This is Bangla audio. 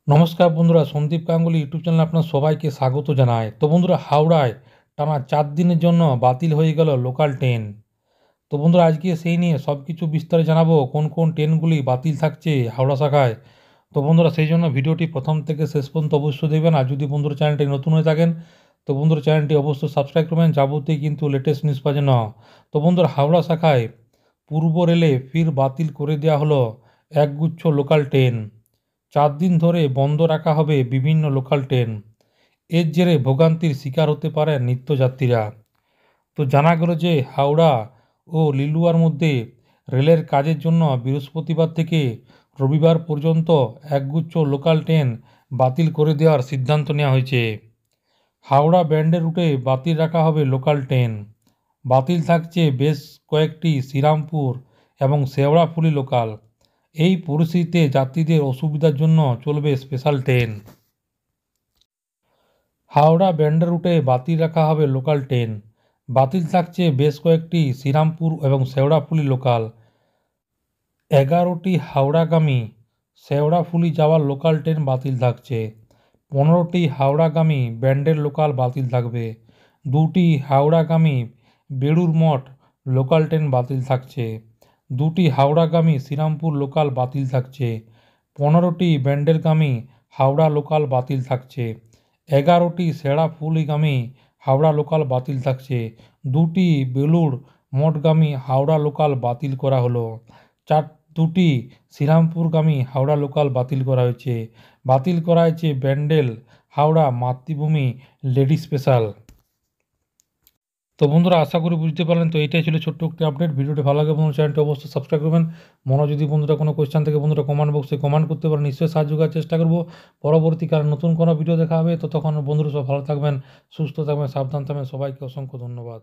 নমস্কার বন্ধুরা, সন্দীপ গাঙ্গুলি ইউটিউব চ্যানেলে আপনার সবাইকে স্বাগত জানাই। তো বন্ধুরা, হাওড়ায় টানা 4 দিনের জন্য বাতিল হয়ে গেল লোকাল ট্রেন। তো বন্ধুরা, আজকে সেই নিয়ে সব কিছু বিস্তারে জানাবো, কোন কোন ট্রেনগুলি বাতিল থাকছে হাওড়া শাখায়। তো বন্ধুরা, সেই জন্য ভিডিওটি প্রথম থেকে শেষ পর্যন্ত অবশ্যই দেখবেন। আর যদি বন্ধুরা চ্যানেলটি নতুন হয়ে থাকেন তো বন্ধুরা চ্যানেলটি অবশ্যই সাবস্ক্রাইব করবেন, যাবতীয় কিন্তু লেটেস্ট নিউজ পাওয়ার জন্য। তো বন্ধুরা, হাওড়া শাখায় পূর্ব রেলে ফির বাতিল করে দেওয়া হলো একগুচ্ছ লোকাল ট্রেন। 4 দিন ধরে বন্ধ রাখা হবে বিভিন্ন লোকাল ট্রেন। এর জেরে ভোগান্তির শিকার হতে পারেন নিত্যযাত্রীরা। তো জানা গেল যে হাওড়া ও লিলুয়ার মধ্যে রেলের কাজের জন্য বৃহস্পতিবার থেকে রবিবার পর্যন্ত একগুচ্ছ লোকাল ট্রেন বাতিল করে দেওয়ার সিদ্ধান্ত নেওয়া হয়েছে। হাওড়া ব্যান্ডের রুটে বাতিল রাখা হবে লোকাল ট্রেন। বাতিল থাকছে বেশ কয়েকটি শ্রীরামপুর এবং শেওড়াফুলি লোকাল। এই পরিস্থিতিতে যাত্রীদের অসুবিধার জন্য চলবে স্পেশাল ট্রেন। হাওড়া ব্যান্ডের রুটে বাতিল রাখা হবে লোকাল ট্রেন। বাতিল থাকছে বেশ কয়েকটি শ্রীরামপুর এবং শেওড়াফুলি লোকাল। 11টি হাওড়াগামী শেওড়াফুলি যাওয়ার লোকাল ট্রেন বাতিল থাকছে। 15টি হাওড়াগামী ব্যান্ডের লোকাল বাতিল থাকবে। 2টি হাওড়াগামী বেড়ুর মঠ লোকাল ট্রেন বাতিল থাকছে। 2টি হাওড়াগামী শ্রীরামপুর লোকাল বাতিল থাকছে। 15টি ব্যান্ডেরগামী হাওড়া লোকাল বাতিল থাকছে। 11টি শেওড়াফুলিগামী হাওড়া লোকাল বাতিল থাকছে। 2টি বেলুড় মঠগামী হাওড়া লোকাল বাতিল করা হলো। 2টি শ্রীরামপুরগামী হাওড়া লোকাল বাতিল করা হয়েছে। বাতিল করা হয়েছে ব্যান্ডেল হাওড়া মাতৃভূমি লেডি স্পেশাল। তো বন্ধুরা, আশা করি বুঝতে পারলেন। তো এইটাই ছিল ছোট্ট একটি আপডেট। ভিডিওটি ভালো লাগে বন্ধুরা চ্যানেলটি অবশ্যই সাবস্ক্রাইব করবেন। যদি বন্ধুরা কোনো কোয়েশ্চেন থেকে বন্ধুরা কমেন্ট বক্সে কমেন্ট করতে পারেন, নিশ্চয়ই সাহায্য করার চেষ্টা করবো। পরবর্তীকালে নতুন কোনো ভিডিও দেখা হবে। ততক্ষণ বন্ধুরা সব ভালো থাকবেন, সুস্থ থাকবেন, সাবধান থাকবেন। সবাইকে অসংখ্য ধন্যবাদ।